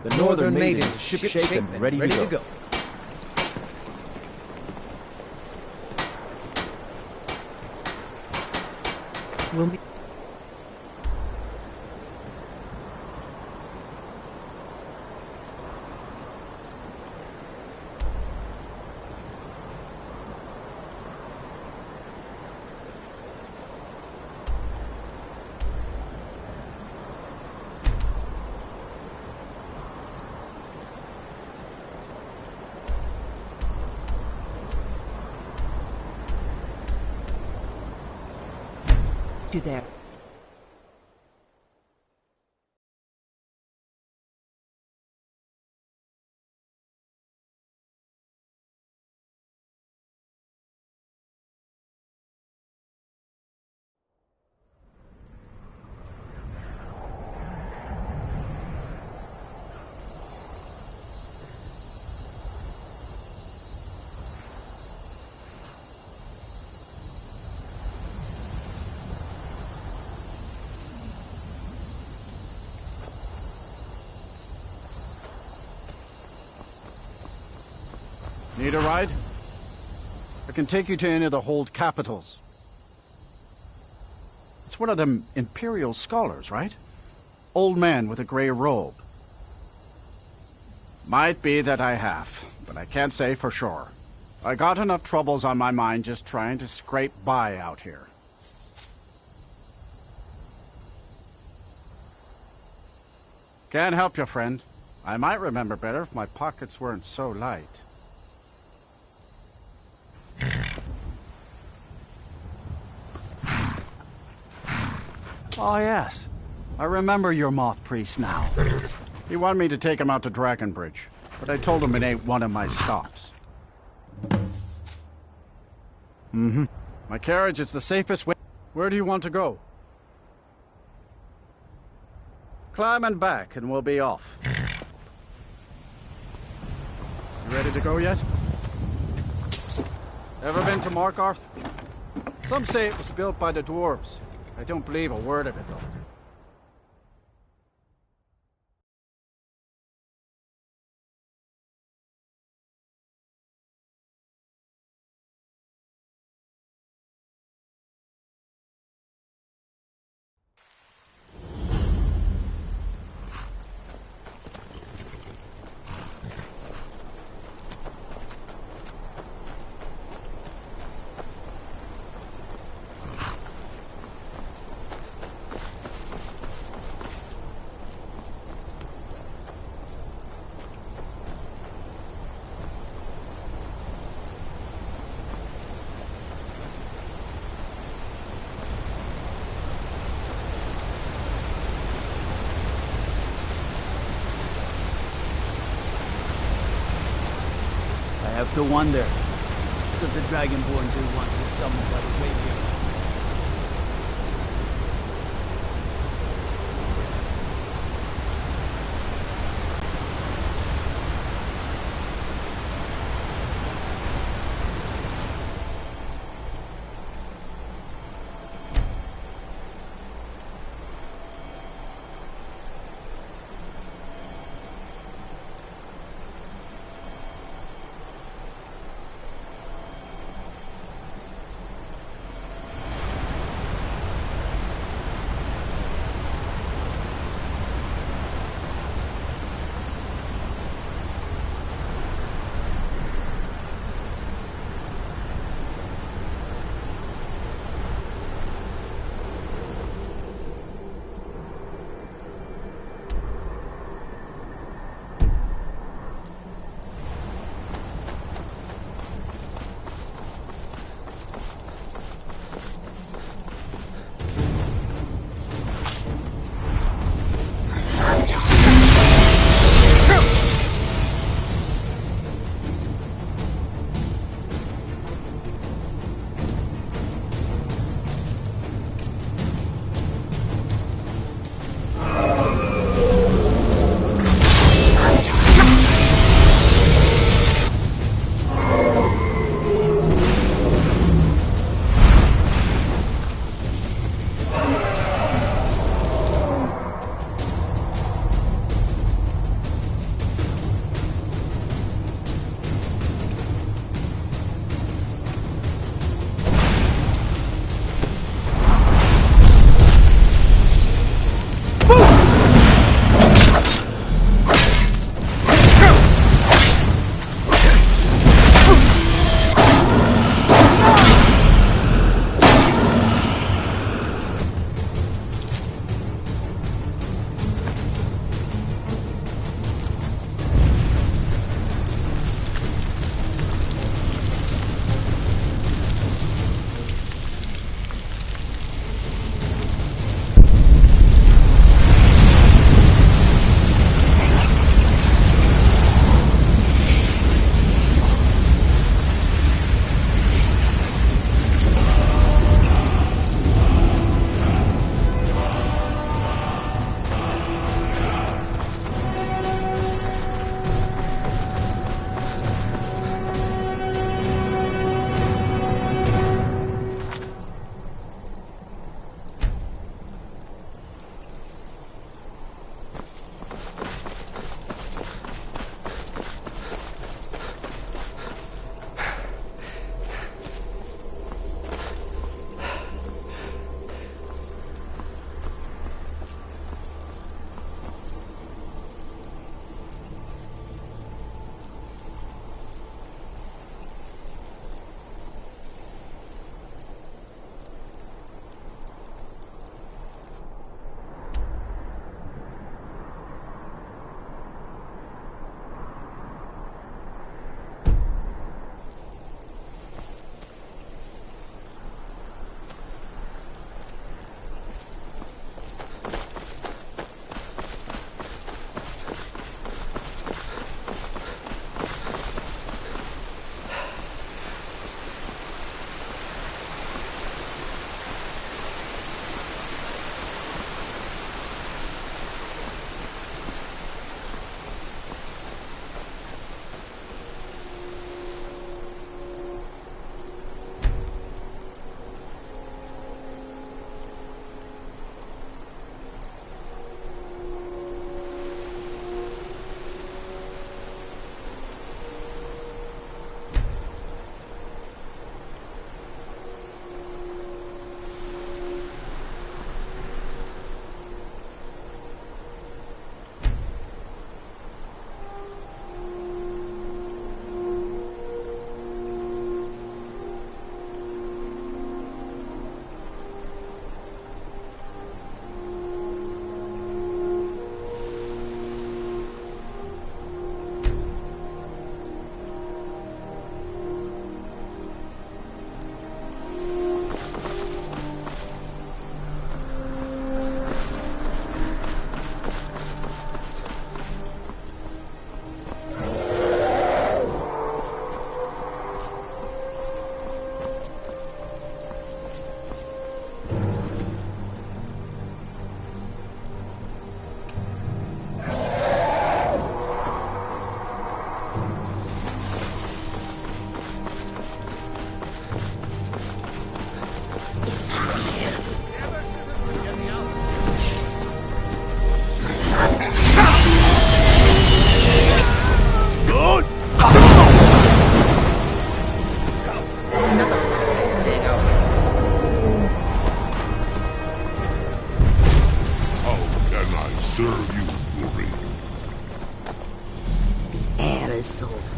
The Northern Maiden is ship-shape and ready to go. We'll be... you there. Need a ride? I can take you to any of the hold capitals. It's one of them Imperial scholars, right? Old man with a grey robe. Might be that I have, but I can't say for sure. I got enough troubles on my mind just trying to scrape by out here. Can't help you, friend. I might remember better if my pockets weren't so light. Oh, yes. I remember your moth priest now. He wanted me to take him out to Dragonbridge, but I told him it ain't one of my stops. My carriage is the safest way. Where do you want to go? Climb and back, and we'll be off. You ready to go yet? Ever been to Markarth? Some say it was built by the dwarves. I don't believe a word of it, though. I have to wonder, what does the Dragonborn do once he's summoned by the Wavier?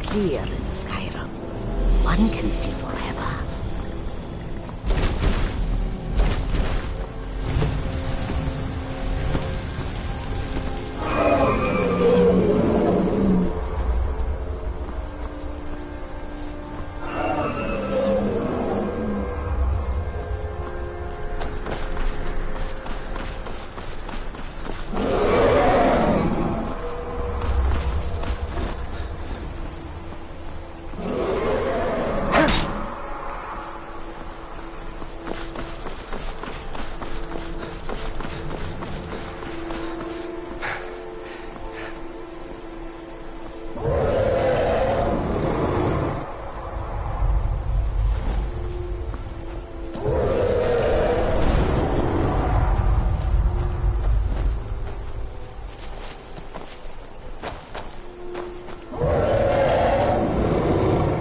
clear in Skyrim. One can see forever.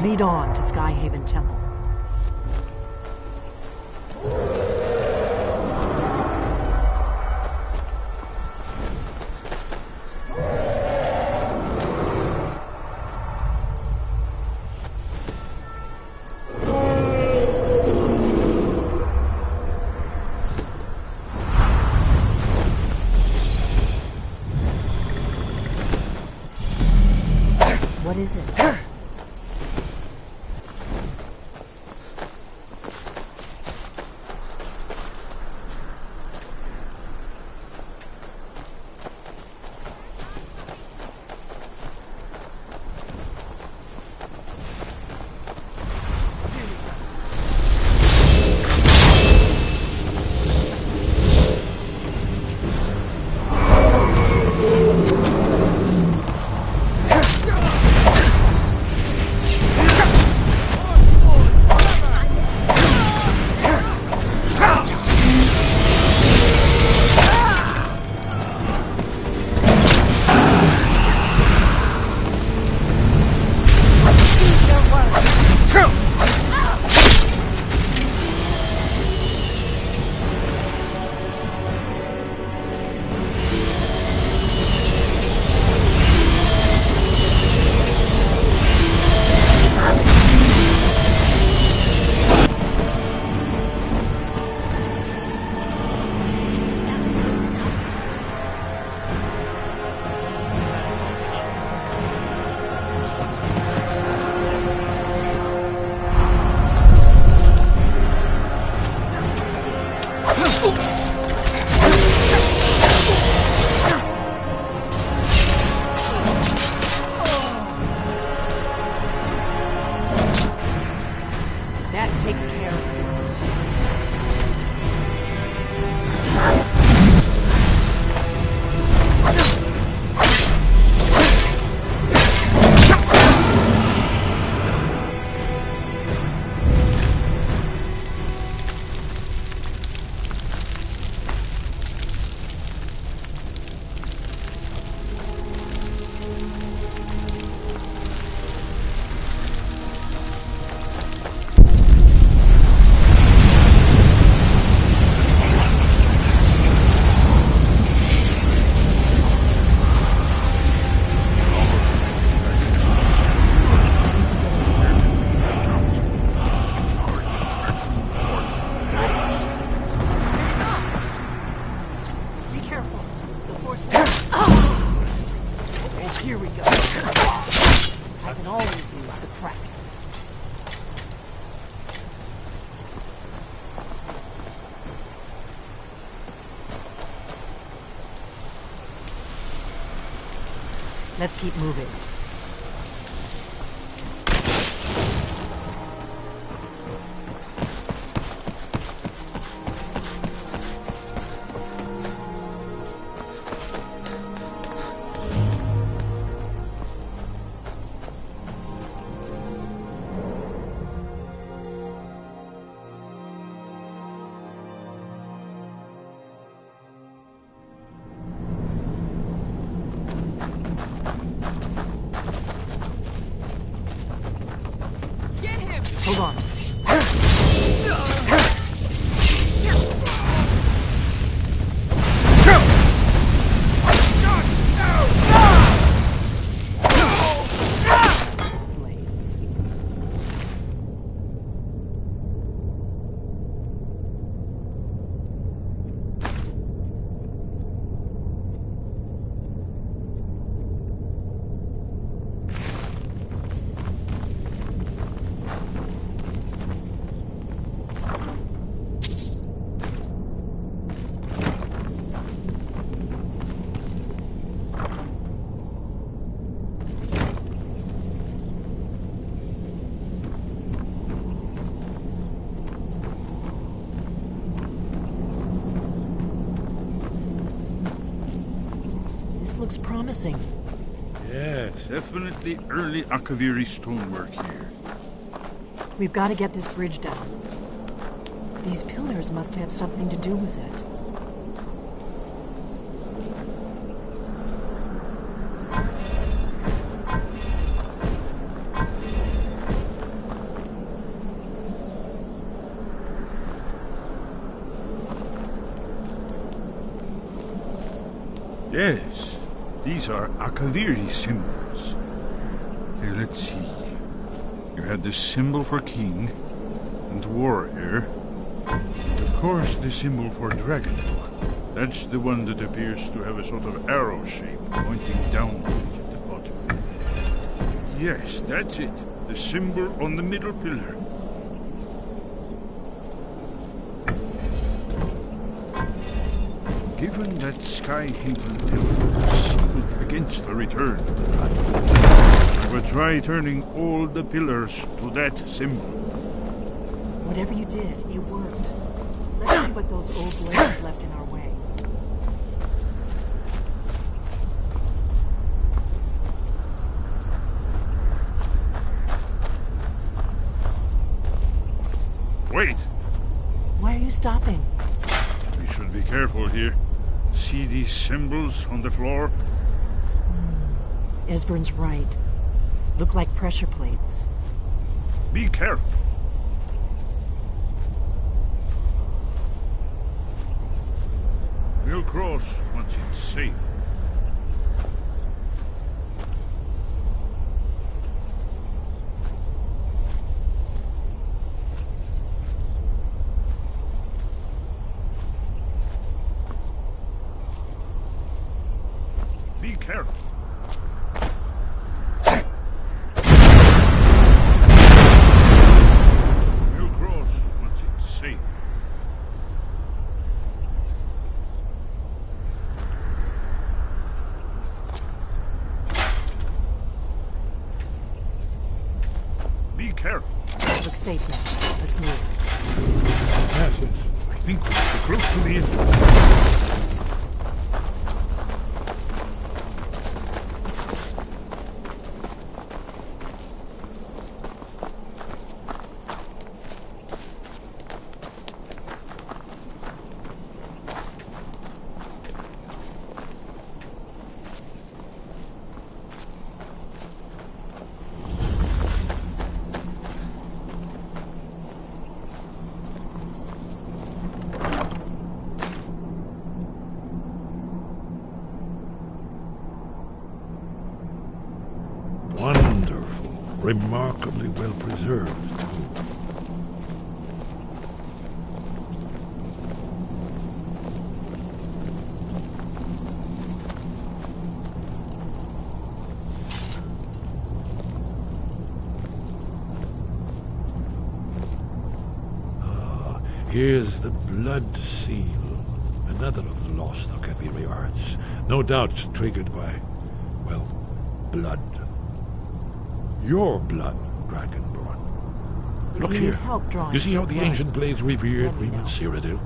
Lead on to Skyhaven Temple. What is it? That takes care of it. Here we go. I can always use the practice. Let's keep moving. Hold on. looks promising. Yes, definitely early Akaviri stonework here. We've got to get this bridge down. These pillars must have something to do with it. Yes, these are Akaviri symbols. Here, let's see. You had the symbol for king and warrior. And of course, the symbol for dragon. That's the one that appears to have a sort of arrow shape pointing downward at the bottom. Yes, that's it. The symbol on the middle pillar. Given that Skyhaven pillar is sealed against the return of the dragon, I will try turning all the pillars to that symbol. Whatever you did, it worked. Let's see what those old blades left in our way. Wait! Why are you stopping? We should be careful here. See these symbols on the floor? Esbern's right. Look like pressure plates. Be careful. We'll cross once it's safe. Be careful. We'll cross once it's safe. Be careful. Looks safe now. Let's move. Yes, I think we're too close to the entrance. Wonderful. Remarkably well preserved, too. Here's the blood seal, another of the lost Akaviri arts. No doubt triggered by, well, blood. Your blood, Dragonborn. Look You need here. help drawing You see how some the blood. ancient blades revered Let me Reman know. Cyrodiil?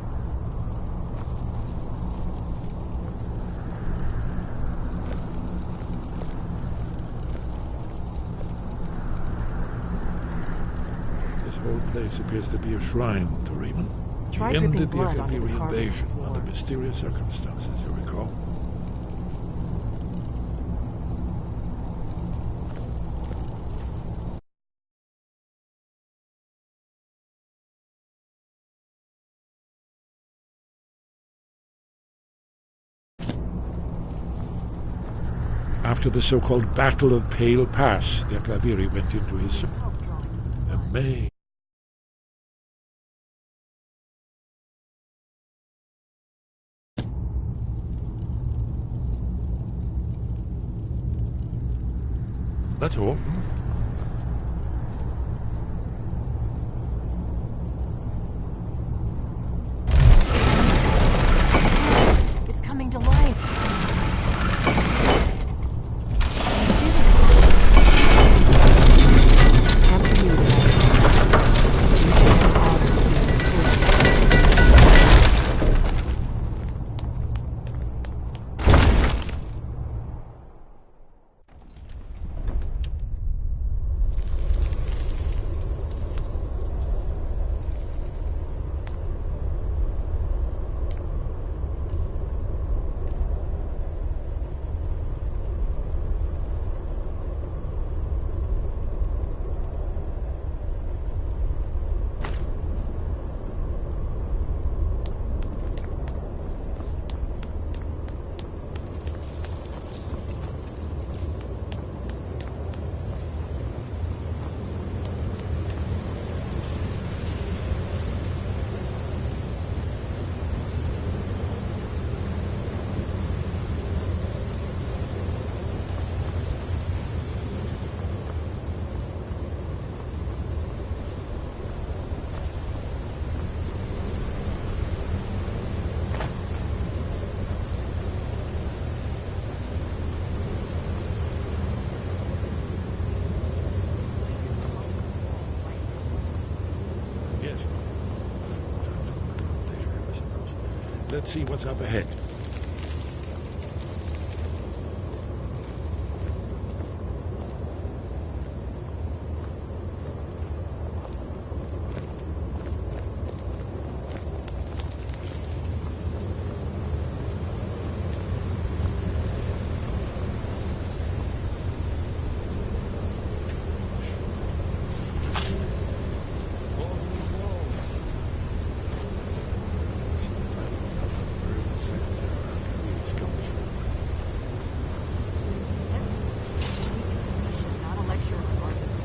This whole place appears to be a shrine to Reman. Try He dripping ended the blood onto the Akaviri carpet invasion floor. under mysterious circumstances, you recall? After the so-called Battle of Pale Pass, the Akaviri went into his Help drawing some blood. May. That's all. It's coming to life. You did it. After you, you should have honored being the first. Let's see what's up ahead. Not a lecture on artists.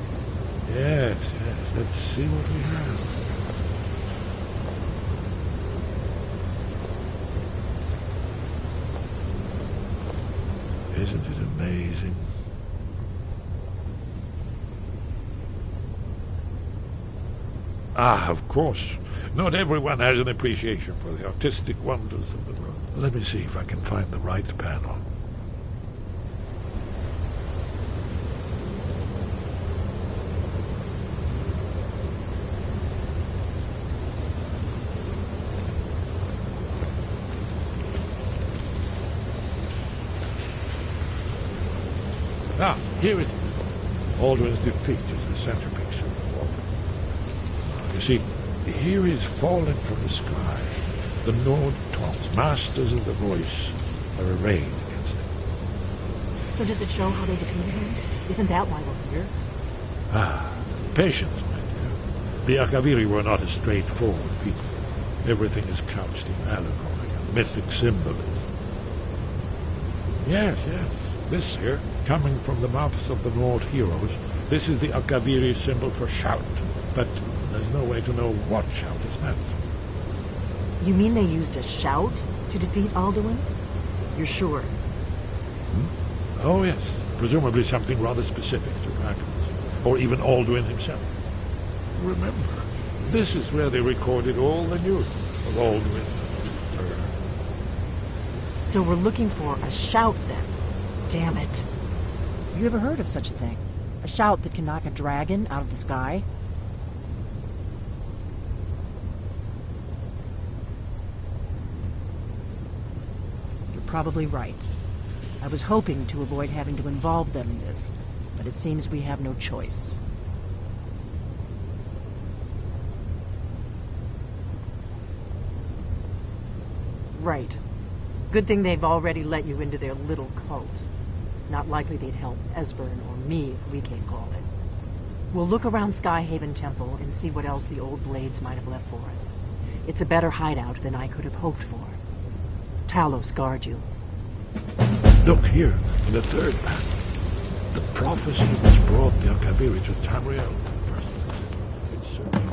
Yes, let's see what we have. Isn't it amazing? Ah, of course. Not everyone has an appreciation for the artistic wonders of the world. Let me see if I can find the right panel. Ah, here it is. Alduin's defeat is the centerpiece of the wall. You see, here is fallen from the sky. The Nord Trolls, masters of the voice, are arrayed against him. So does it show how they defeated him? Isn't that why we're here? Ah, patience, my dear. The Akaviri were not a straightforward people. Everything is couched in allegory and mythic symbolism. Yes. This here, coming from the mouths of the Nord heroes, this is the Akaviri symbol for shout. But there's no way to know what shout is meant. You mean they used a shout to defeat Alduin? You're sure? Oh, yes. Presumably something rather specific to dragons. Or even Alduin himself. Remember, this is where they recorded all the news of Alduin and his return. So we're looking for a shout then. Damn it. You ever heard of such a thing? A shout that can knock a dragon out of the sky? You're probably right. I was hoping to avoid having to involve them in this, but it seems we have no choice. Right. Good thing they've already let you into their little cult. Not likely they'd help Esbern or me if we came calling. We'll look around Skyhaven Temple and see what else the old blades might have left for us. It's a better hideout than I could have hoped for. Talos guard you. Look here, in the third panel. The prophecy which brought the Akaviri to Tamriel in the first place. It's certain.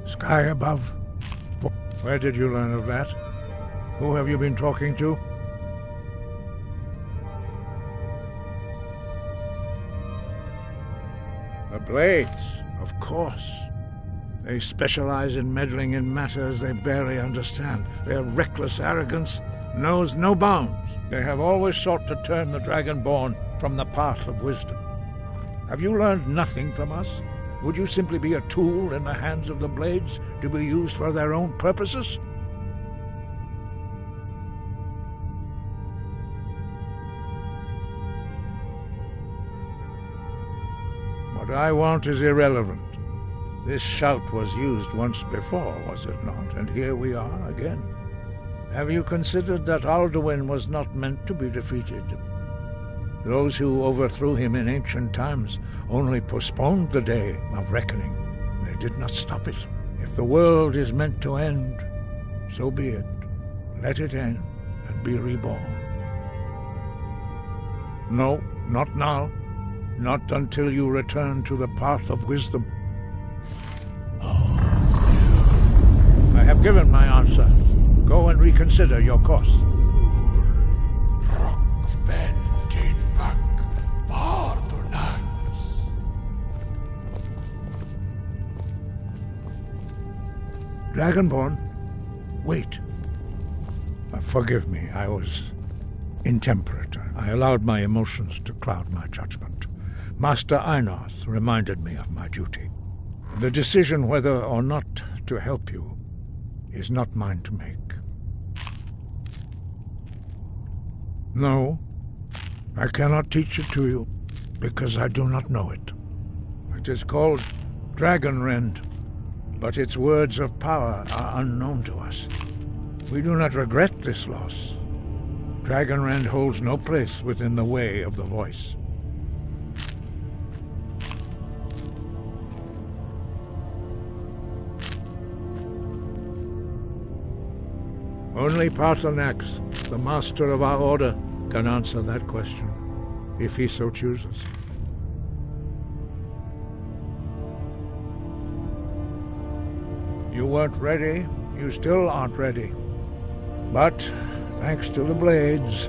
Sky above? Where did you learn of that? Who have you been talking to? The Blades, of course. They specialize in meddling in matters they barely understand. Their reckless arrogance knows no bounds. They have always sought to turn the Dragonborn from the path of wisdom. Have you learned nothing from us? Would you simply be a tool in the hands of the Blades to be used for their own purposes? What I want is irrelevant. This shout was used once before, was it not? And here we are again. Have you considered that Alduin was not meant to be defeated? Those who overthrew him in ancient times only postponed the day of reckoning. They did not stop it. If the world is meant to end, so be it. Let it end and be reborn. No, not now. Not until you return to the path of wisdom. I have given my answer. Go and reconsider your course. Dragonborn, wait. Forgive me, I was intemperate. I allowed my emotions to cloud my judgment. Master Einarth reminded me of my duty. The decision whether or not to help you is not mine to make. No, I cannot teach it to you, because I do not know it. It is called Dragonrend, but its words of power are unknown to us. We do not regret this loss. Dragonrend holds no place within the way of the voice. Only Paarthurnax, the master of our order, can answer that question, if he so chooses. You weren't ready, you still aren't ready. But, thanks to the Blades,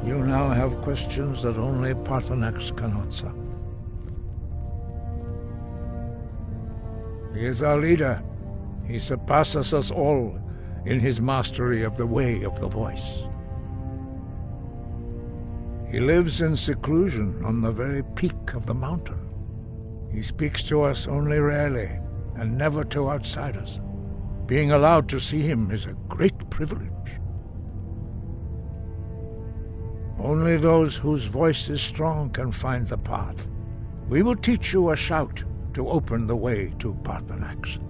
you now have questions that only Paarthurnax can answer. He is our leader. He surpasses us all in his mastery of the way of the voice. He lives in seclusion on the very peak of the mountain. He speaks to us only rarely, and never to outsiders. Being allowed to see him is a great privilege. Only those whose voice is strong can find the path. We will teach you a shout to open the way to Paarthurnax.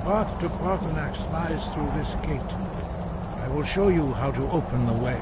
The path to Paarthurnax lies through this gate. I will show you how to open the way.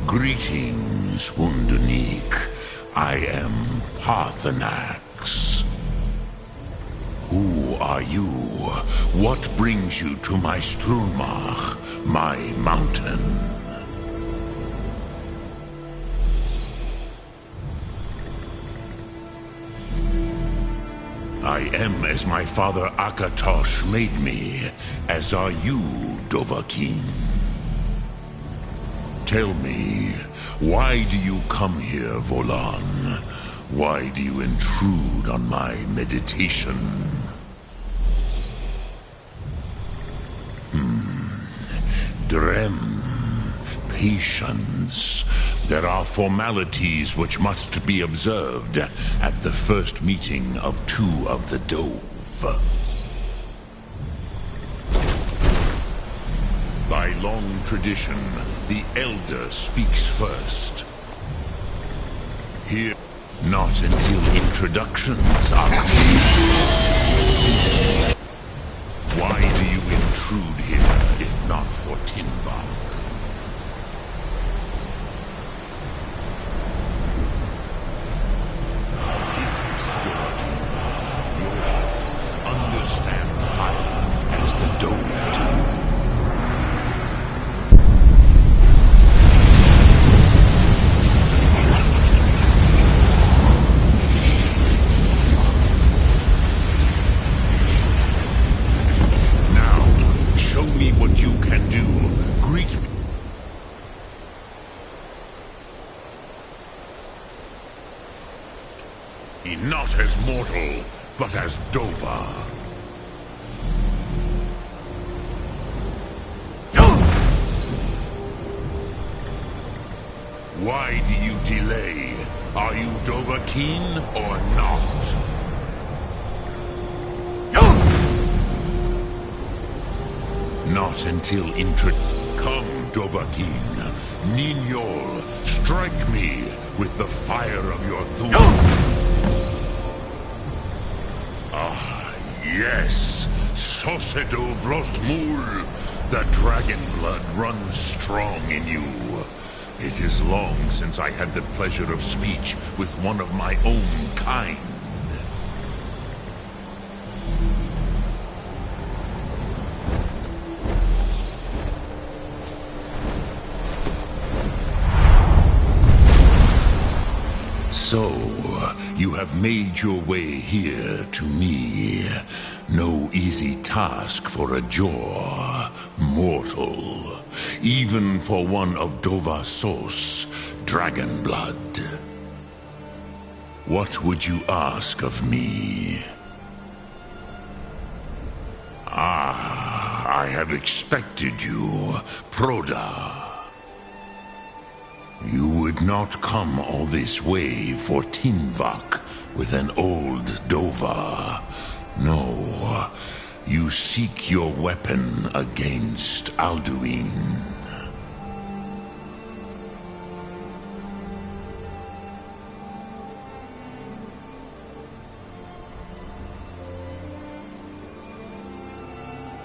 Greetings, Wunderneek. I am Parthenax. Who are you? What brings you to my Strulmach, my mountain? I am as my father Akatosh made me, as are you, Dovahkiin. Tell me, why do you come here, Volan? Why do you intrude on my meditation? Drem. Patience. There are formalities which must be observed at the first meeting of two of the Dove. By long tradition, the Elder speaks first. Here, not until introductions are complete. Why do you intrude here, if not for Tinvak? Understand fire as the Dove do. What you can do. Greet me. Not as mortal, but as Dova. Why do you delay? Are you Dovahkiin or not? Not until Come, Dovahkiin. Ninyol, strike me with the fire of your Thum. Ah, yes. Sosedo Vrostmul. The dragon blood runs strong in you. It is long since I had the pleasure of speech with one of my own kind. So, you have made your way here to me. No easy task for a Jor, mortal. Even for one of Dovasos, dragon blood. What would you ask of me? Ah, I have expected you, Proda. You would not come all this way for Tinvak with an old Dova. No, you seek your weapon against Alduin.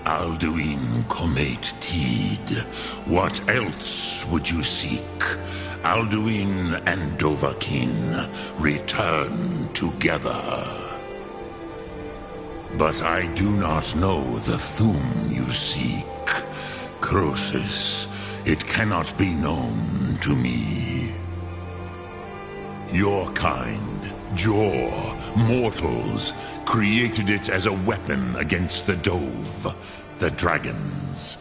Alduin Comet Tid. What else would you seek? Alduin and Dovahkiin return together. But I do not know the Thum you seek. Croesus, it cannot be known to me. Your kind, Jor, mortals, created it as a weapon against the Dove, the dragons.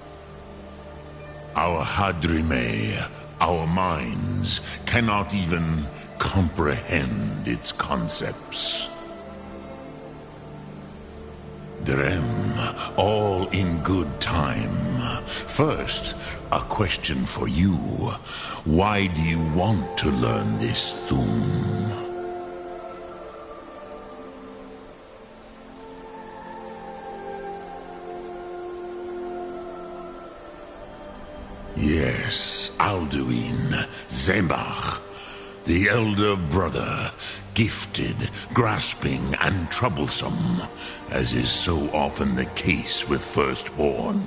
Our Hadrime, our minds, cannot even comprehend its concepts. Drem, all in good time. First, a question for you. Why do you want to learn this Thum? Yes, Alduin, Zebach, the elder brother, gifted, grasping, and troublesome, as is so often the case with firstborn.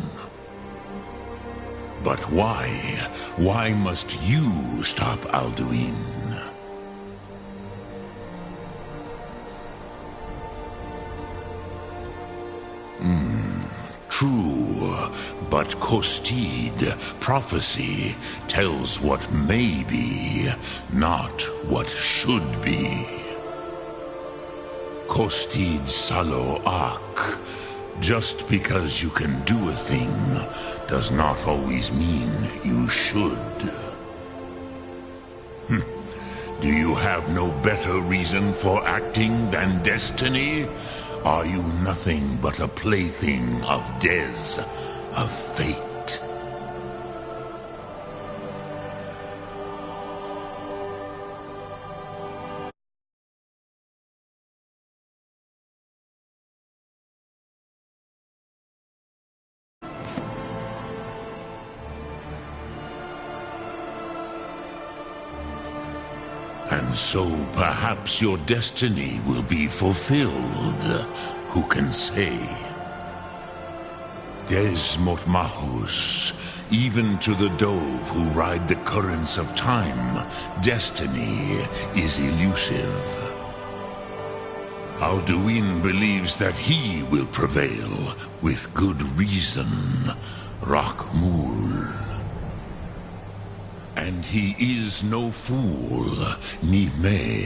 But why? Why must you stop Alduin? True, but Kostid, prophecy, tells what may be, not what should be. Kostid Salo Ak. Just because you can do a thing does not always mean you should. Do you have no better reason for acting than destiny? Are you nothing but a plaything of Des, of fate? And so perhaps your destiny will be fulfilled. Who can say? Des Motmahus, even to the dove who ride the currents of time, destiny is elusive. Alduin believes that he will prevail, with good reason. Rakmul. And he is no fool, ni me.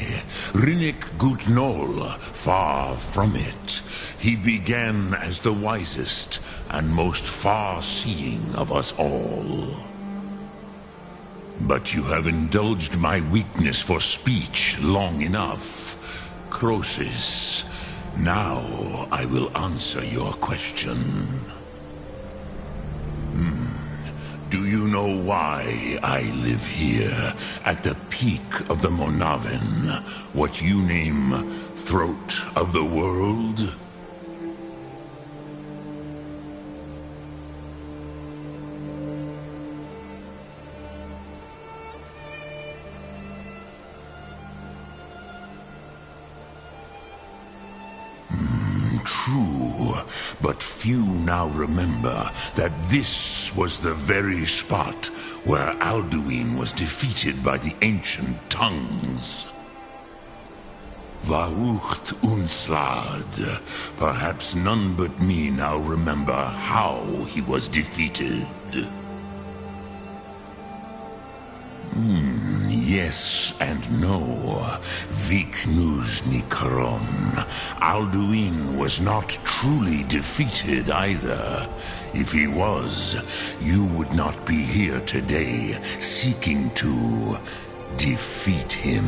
Rinnik Gutnol, far from it. He began as the wisest and most far-seeing of us all. But you have indulged my weakness for speech long enough. Croesus, now I will answer your question. Do you know why I live here, at the peak of the Monavin, what you name throat of the world? True, but few now remember that this was the very spot where Alduin was defeated by the ancient tongues. Varucht Unslad. Perhaps none but me now remember how he was defeated. Yes and no. Viknus Nikaron. Alduin was not truly defeated either. If he was, you would not be here today seeking to defeat him.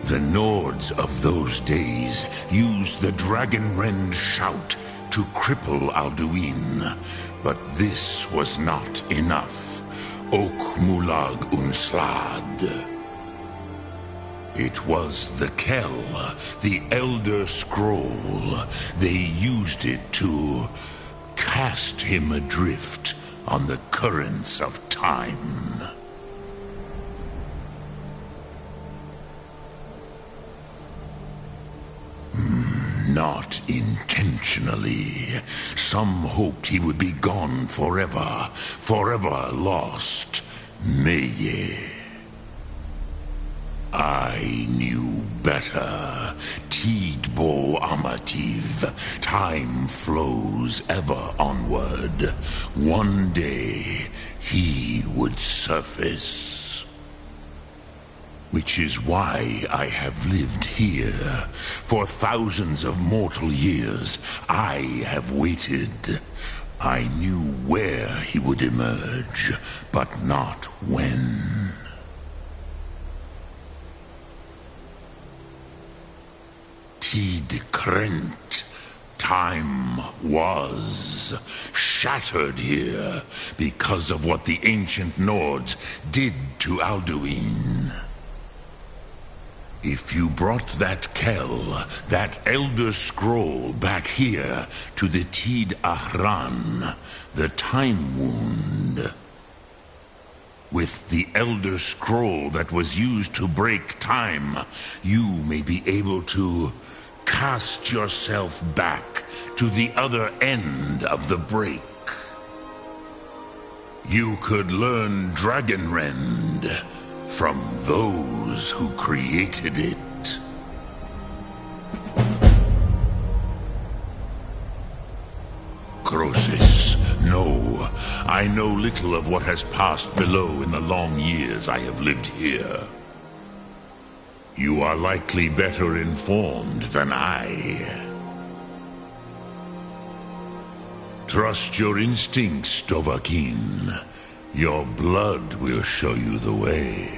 The Nords of those days used the Dragonrend shout to cripple Alduin, but this was not enough. Ok Mulag Unslad. It was the Kell, the Elder Scroll. They used it to cast him adrift on the currents of time. Not intentionally. Some hoped he would be gone forever, forever lost. Meye. I knew better. Tidbo Amativ. Time flows ever onward. One day, he would surface. Which is why I have lived here. For thousands of mortal years, I have waited. I knew where he would emerge, but not when. Tid Krent. Time was shattered here because of what the ancient Nords did to Alduin. If you brought that Kell, that Elder Scroll, back here to the Tid Ahran, the Time Wound, with the Elder Scroll that was used to break time, you may be able to cast yourself back to the other end of the break. You could learn Dragonrend from those who created it. Croesus, no. I know little of what has passed below in the long years I have lived here. You are likely better informed than I. Trust your instincts, Dovahkiin. Your blood will show you the way.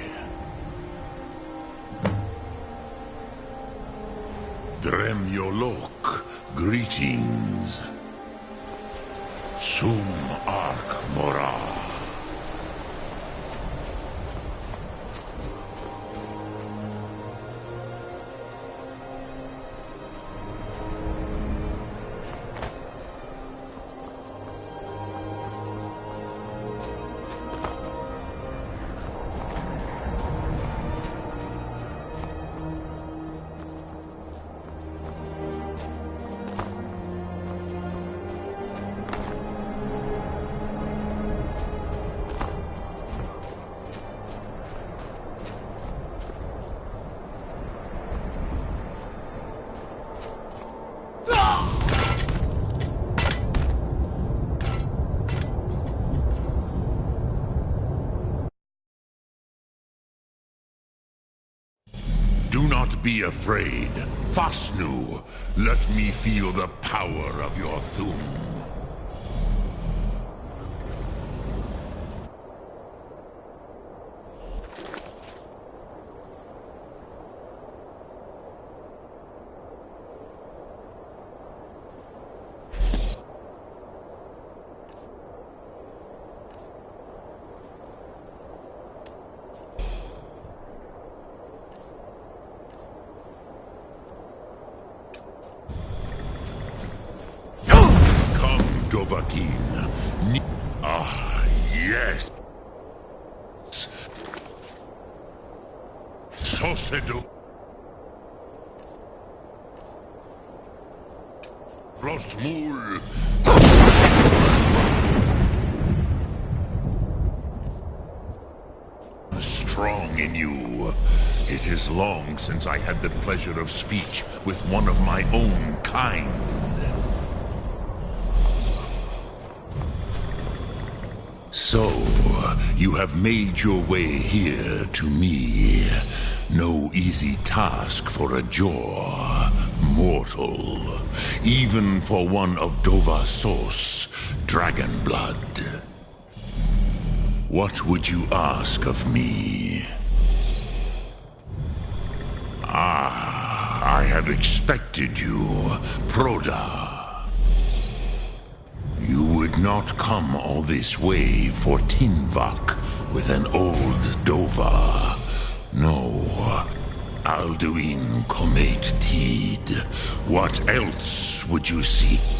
Drem Yolok, greetings. Sum Ark Mora. Do not be afraid. Fasnu, let me feel the power of your Thum. Dovahkiin. Ah, yes. Sosedo. Frostmul. Strong in you. It is long since I had the pleasure of speech with one of my own kind. So, you have made your way here to me. No easy task for a jaw, mortal. Even for one of Dova Sos, dragon blood. What would you ask of me? Ah, I have expected you, Proda. You would not come all this way for Tinvak with an old Dova. No. Alduin Comet Tid. What else would you seek?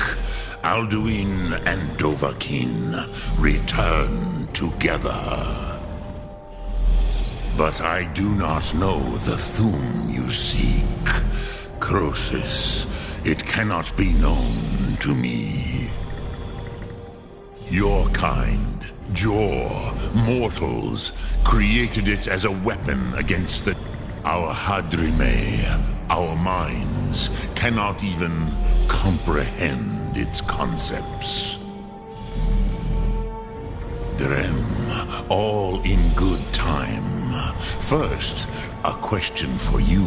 Alduin and Dovahkiin return together. But I do not know the Thum you seek. Croesus, it cannot be known to me. Your kind, Jor, mortals, created it as a weapon against the... Our Hadrime, our minds, cannot even comprehend its concepts. Drem, all in good time. First, a question for you.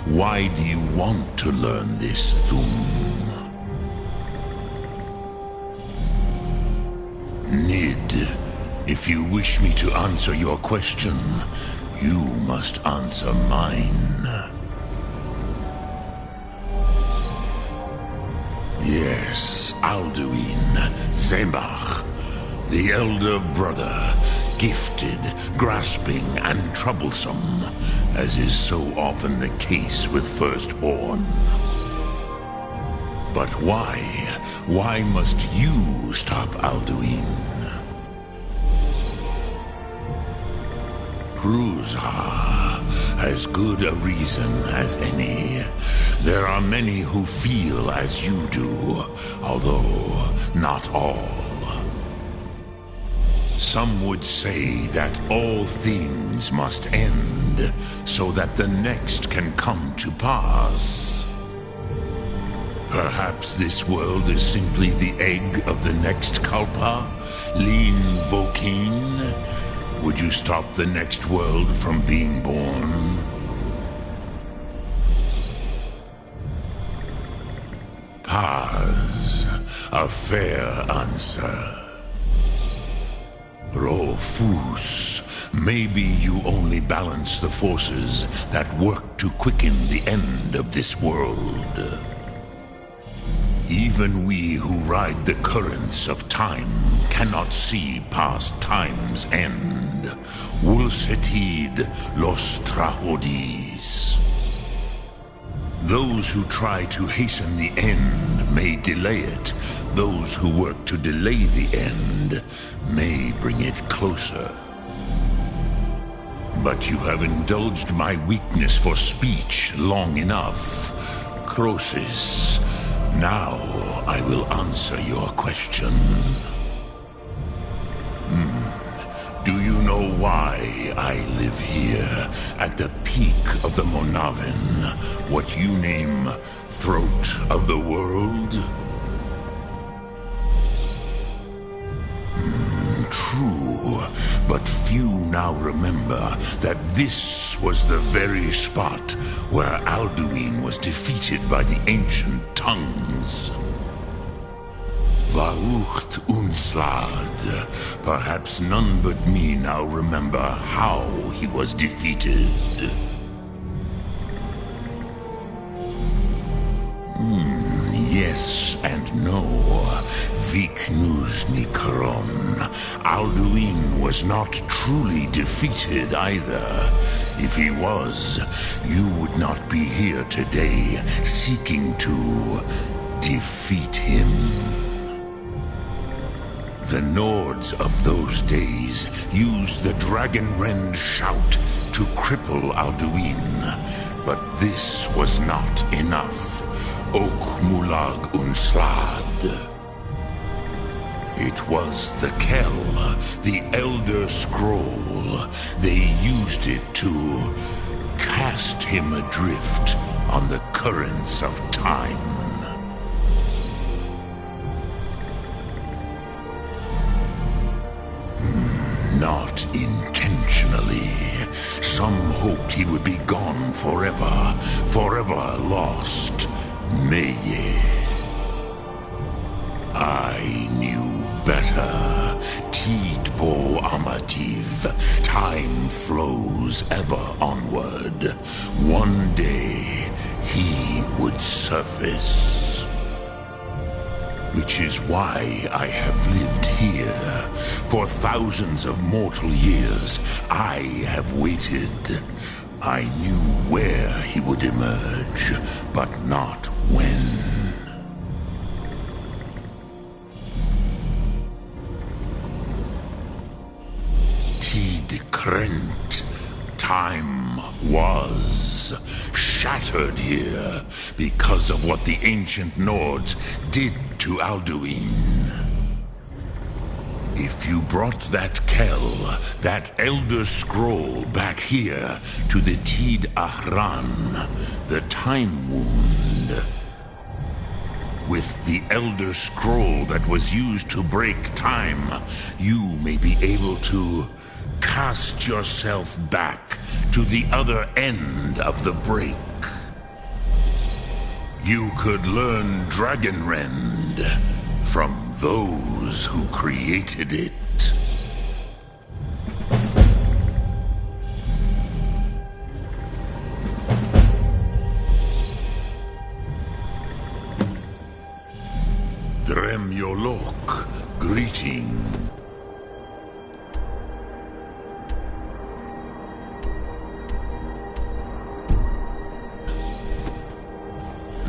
Why do you want to learn this Thum? Nid, if you wish me to answer your question, you must answer mine. Yes, Alduin, Zemach, the elder brother, gifted, grasping, and troublesome, as is so often the case with firstborn. But why? Why must you stop Alduin? Pruzha, as good a reason as any. There are many who feel as you do, although not all. Some would say that all things must end so that the next can come to pass. Perhaps this world is simply the egg of the next Kalpa, Lin Vokin. Would you stop the next world from being born? Paz, a fair answer. Rofus, maybe you only balance the forces that work to quicken the end of this world. Even we who ride the currents of time cannot see past time's end. Wulsetid los trahodis. Those who try to hasten the end may delay it. Those who work to delay the end may bring it closer. But you have indulged my weakness for speech long enough. Croesus, now I will answer your question. Do you know why I live here, at the peak of the Monavin, what you name Throat of the World? True, but few now remember that this was the very spot where Alduin was defeated by the ancient tongues. Varucht Unslad. Perhaps none but me now remember how he was defeated. Yes and no. Viknus Nikron. Alduin was not truly defeated either. If he was, you would not be here today seeking to defeat him. The Nords of those days used the Dragonrend shout to cripple Alduin, but this was not enough. Ok Mulag Unslad. It was the Kell, the Elder Scroll. They used it to cast him adrift on the currents of time. Not intentionally. Some hoped he would be gone forever, forever lost. Meye. I knew better. Tidbo Amativ. Time flows ever onward. One day, he would surface. Which is why I have lived here. For thousands of mortal years, I have waited. I knew where he would emerge, but not when. Tid Krent. Time was shattered here because of what the ancient Nords did to Alduin. If you brought that Kell, that Elder Scroll back here to the Tid Ahran, the Time Wound, with the Elder Scroll that was used to break time, you may be able to cast yourself back to the other end of the break. You could learn Dragonrend from those who created it. Dremyolok, greeting.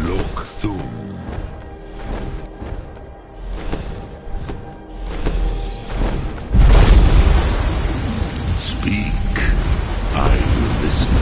Lok Thum. Speak. I will listen.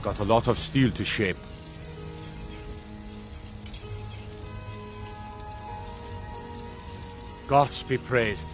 Got a lot of steel to shape. Gods be praised.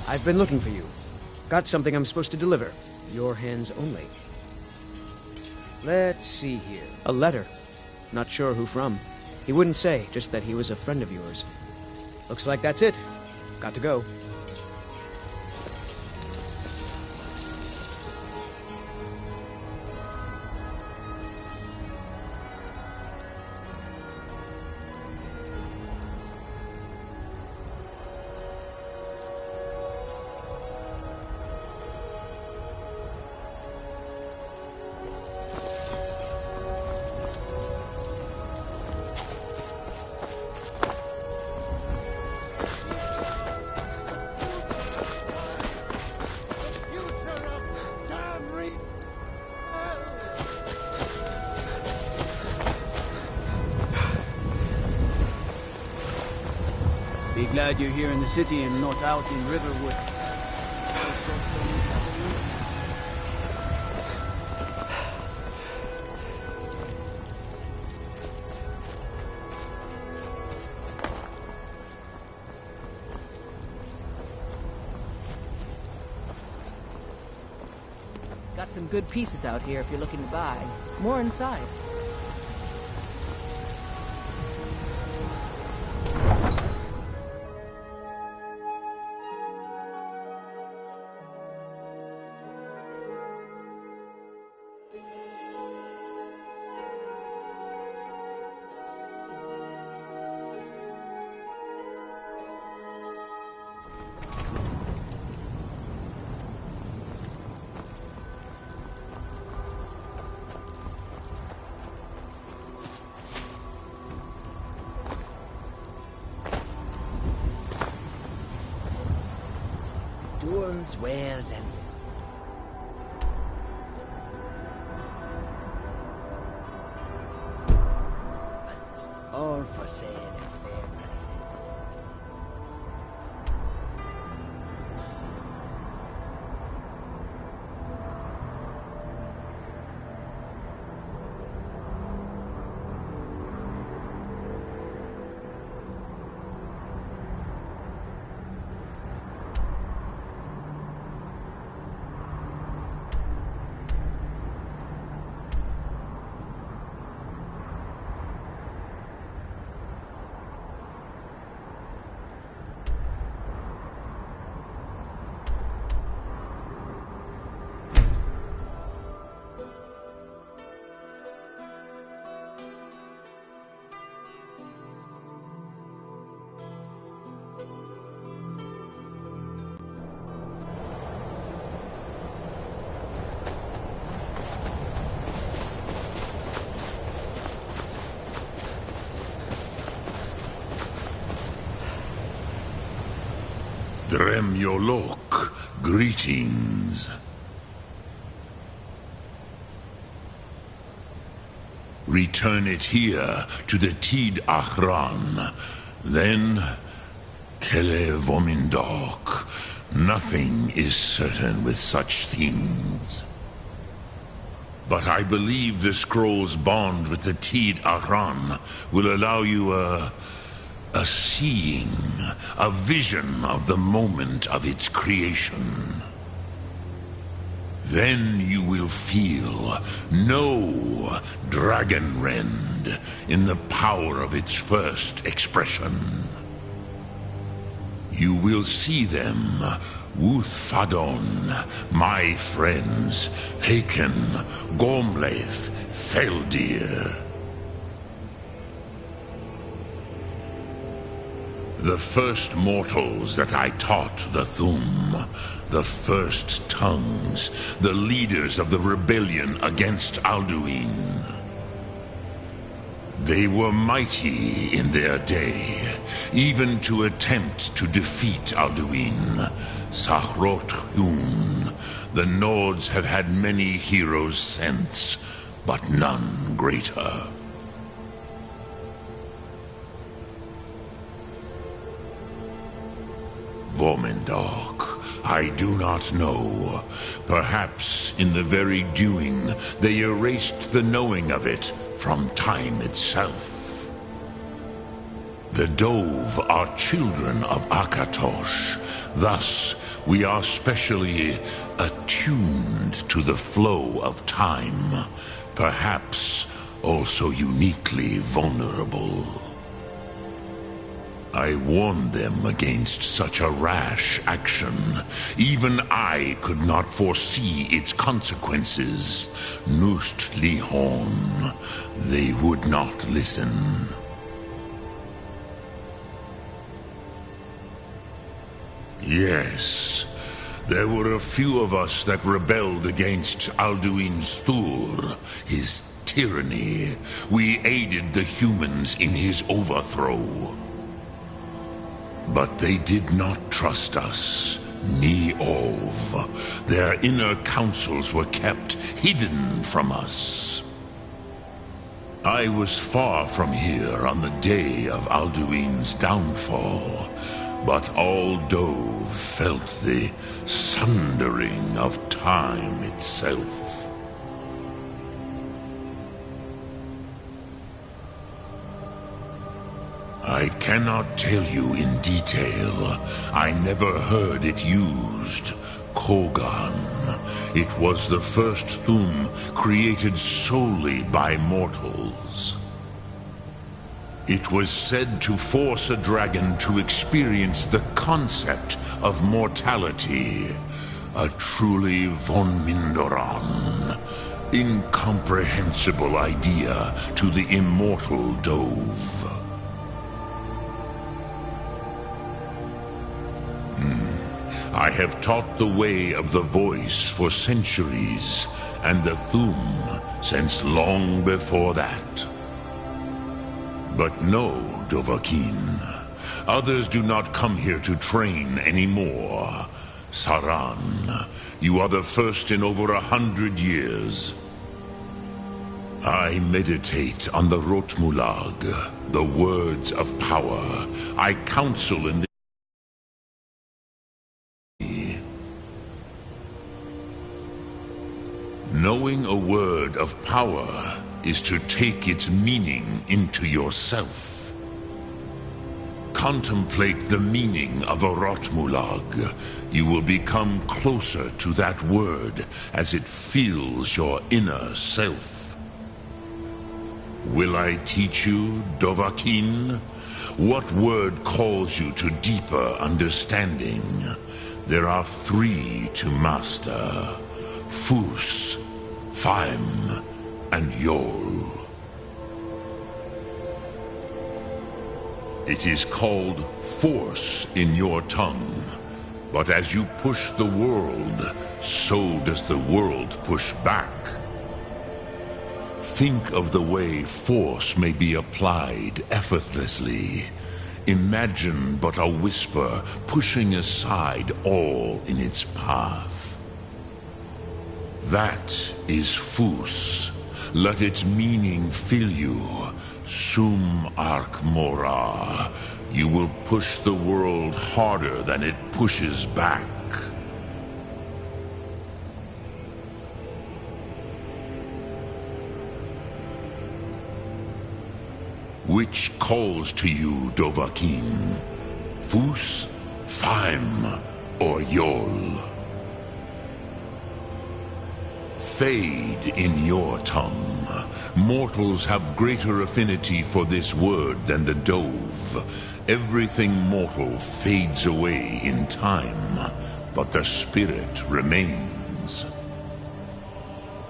I've been looking for you. Got something I'm supposed to deliver. Your hands only. Let's see here. A letter. Not sure who from. He wouldn't say, just that he was a friend of yours. Looks like that's it. Got to go. Be glad you're here in the city and not out in Riverwood. Got some good pieces out here if you're looking to buy. More inside. Dwarves, wares, and all for sale at fair prices. Dremyolok, greetings. Return it here to the Tid Achran. Then, Kele Vomindok. Nothing is certain with such things. But I believe the scroll's bond with the Tid Achran will allow you a seeing, a vision of the moment of its creation. Then you will feel no dragon rend in the power of its first expression. You will see them, Wuthfadon, my friends, Haken, Gormlaith, Feldir. The first mortals that I taught the Thum, the first tongues, the leaders of the rebellion against Alduin. They were mighty in their day, even to attempt to defeat Alduin. Sahrot-Hun, the Nords have had many heroes since, but none greater. Vormendok, I do not know. Perhaps in the very doing, they erased the knowing of it from time itself. The Dove are children of Akatosh. Thus, we are specially attuned to the flow of time. Perhaps also uniquely vulnerable. I warned them against such a rash action. Even I could not foresee its consequences. Nust Lihon, they would not listen. Yes, there were a few of us that rebelled against Alduin's Thur, his tyranny. We aided the humans in his overthrow. But they did not trust us, ni Ov. Their inner counsels were kept hidden from us. I was far from here on the day of Alduin's downfall, but all Dove felt the sundering of time itself. I cannot tell you in detail. I never heard it used. Kogan. It was the first Thum created solely by mortals. It was said to force a dragon to experience the concept of mortality. A truly von Mindoran. Incomprehensible idea to the immortal Dove. I have taught the way of the voice for centuries, and the Thum since long before that. But no, Dovahkiin. Others do not come here to train anymore. Saran, you are the first in over 100 years. I meditate on the Rotmulag, the words of power. I counsel in the knowing a word of power is to take its meaning into yourself. Contemplate the meaning of a Rotmulag. You will become closer to that word as it fills your inner self. Will I teach you, Dovahkiin? What word calls you to deeper understanding? There are 3 to master. Fus, Faim, and Yol. It is called force in your tongue, but as you push the world, so does the world push back. Think of the way force may be applied effortlessly. Imagine but a whisper pushing aside all in its path. That is Fus. Let its meaning fill you. Sum Ark Mora. You will push the world harder than it pushes back. Which calls to you, Dovahkiin? Fus, Faim, or Yol? Fade in your tongue. Mortals have greater affinity for this word than the dove. Everything mortal fades away in time, but the spirit remains.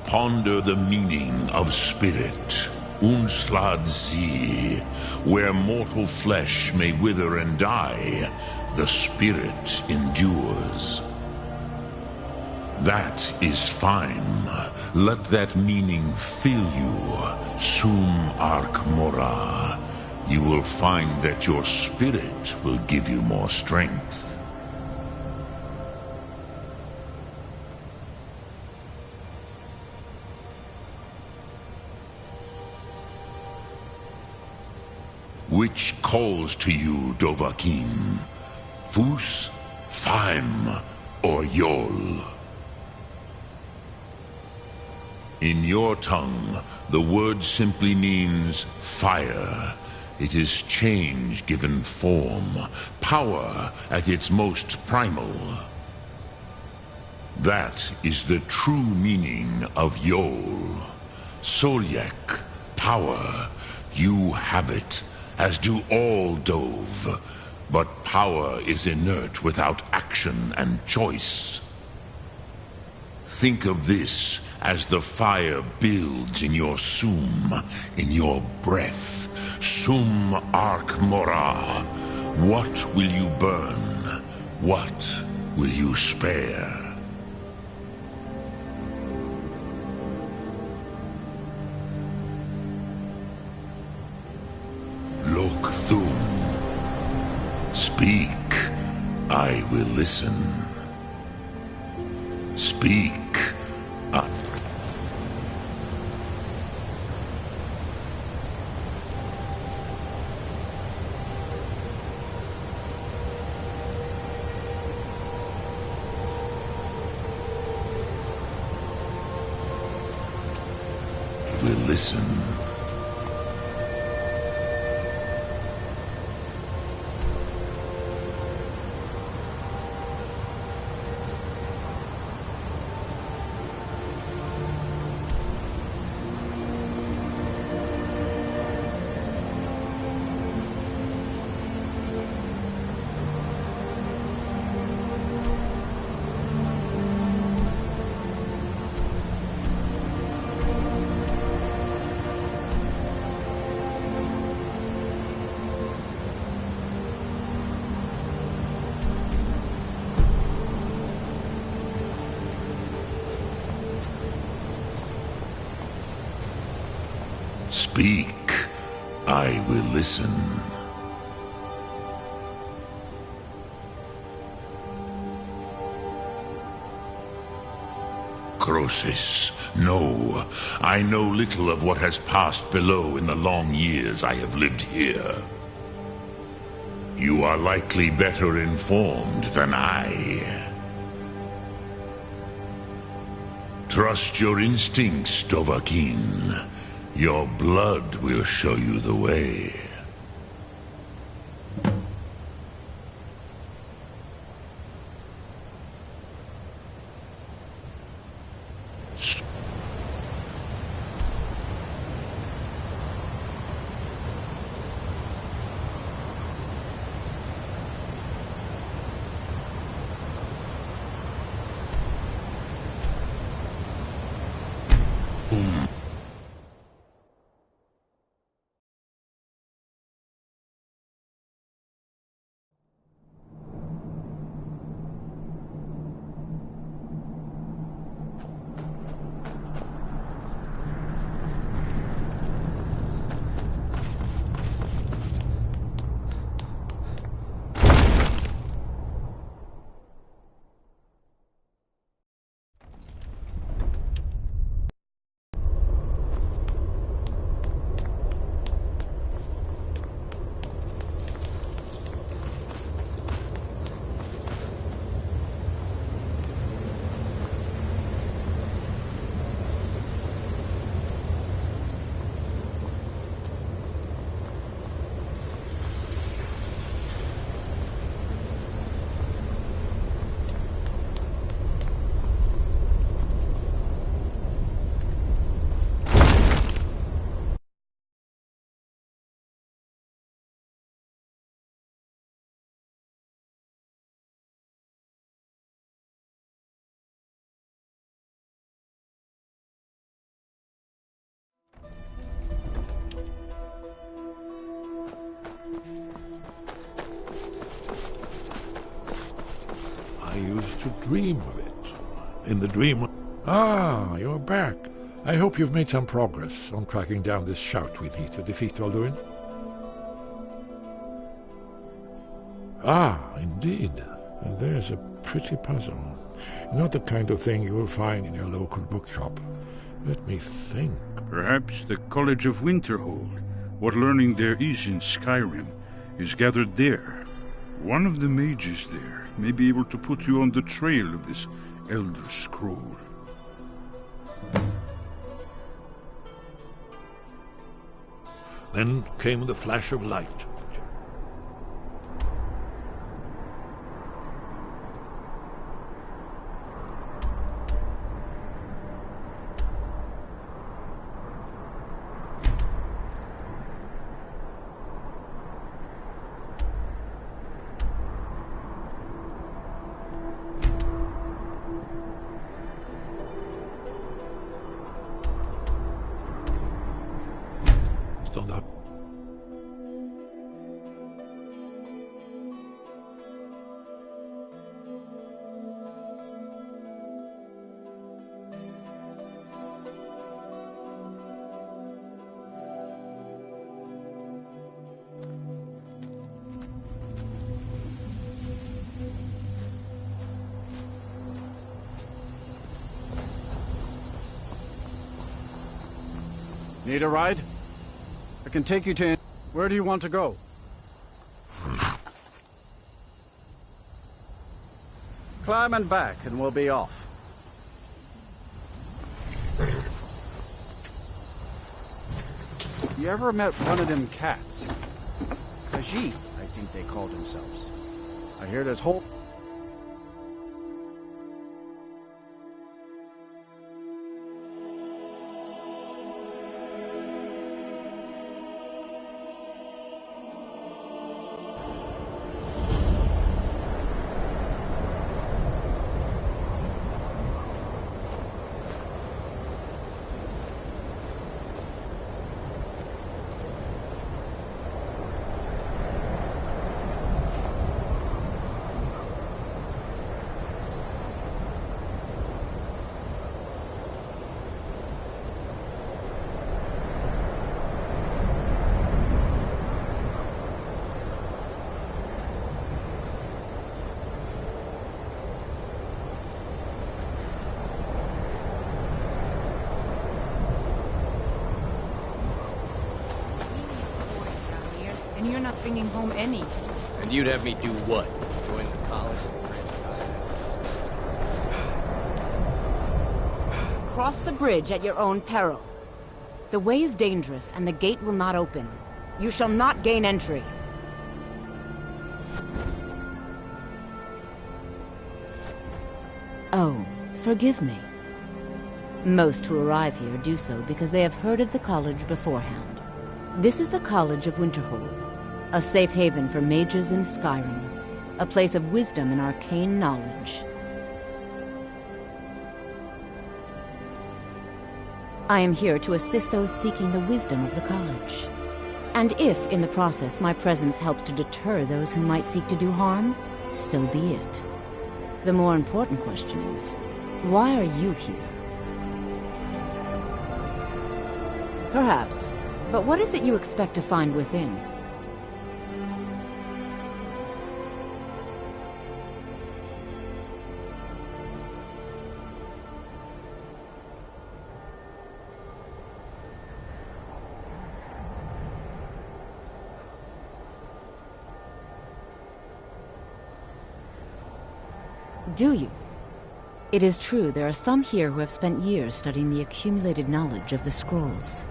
Ponder the meaning of spirit. Unslad sie, where mortal flesh may wither and die, the spirit endures. That is fine. Let that meaning fill you. Sum arc mora. You will find that your spirit will give you more strength. Which calls to you, Dovahkiin? Fus, Faim, or Yol? In your tongue, the word simply means fire. It is change given form, power at its most primal. That is the true meaning of Yol. Solyek, power. You have it, as do all Dove. But power is inert without action and choice. Think of this as the fire builds in your sum, in your breath. Sum arc mora. What will you burn? What will you spare? Lok Thum. Speak. I will listen. Speak. Will listen. Speak. I will listen. Croesus, no. I know little of what has passed below in the long years I have lived here. You are likely better informed than I. Trust your instincts, Dovahkiin. Your blood will show you the way. used to dream of it. In the dream... Ah, you're back. I hope you've made some progress on tracking down this shout we need to defeat Alduin. Ah, indeed. There's a pretty puzzle. Not the kind of thing you will find in your local bookshop. Let me think. Perhaps the College of Winterhold, what learning there is in Skyrim, is gathered there. One of the mages there may be able to put you on the trail of this Elder Scroll. Then came the flash of light. Stand up. Need a ride? I can take you to... Where do you want to go? Climb and back, and we'll be off. You ever met one of them cats? Khajiit, I think they called themselves. I hear there's whole... And you're not bringing home any. And you'd have me do what? Join the college? Cross the bridge at your own peril. The way is dangerous, and the gate will not open. You shall not gain entry. Oh, forgive me. Most who arrive here do so because they have heard of the college beforehand. This is the College of Winterhold, a safe haven for mages in Skyrim, a place of wisdom and arcane knowledge. I am here to assist those seeking the wisdom of the college. And if, in the process, my presence helps to deter those who might seek to do harm, so be it. The more important question is, why are you here? Perhaps. But what is it you expect to find within? Do you? It is true there are some here who have spent years studying the accumulated knowledge of the scrolls.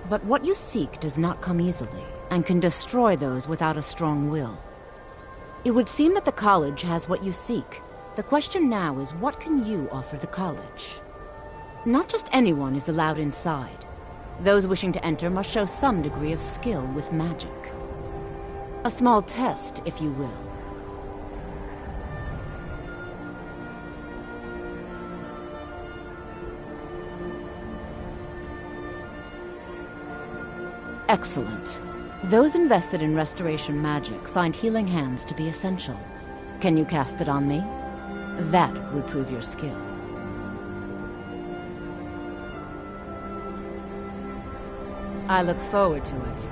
But what you seek does not come easily, and can destroy those without a strong will. It would seem that the college has what you seek. The question now is, what can you offer the college? Not just anyone is allowed inside. Those wishing to enter must show some degree of skill with magic. A small test, if you will. Excellent. Those invested in restoration magic find healing hands to be essential. Can you cast it on me? That would prove your skill. I look forward to it.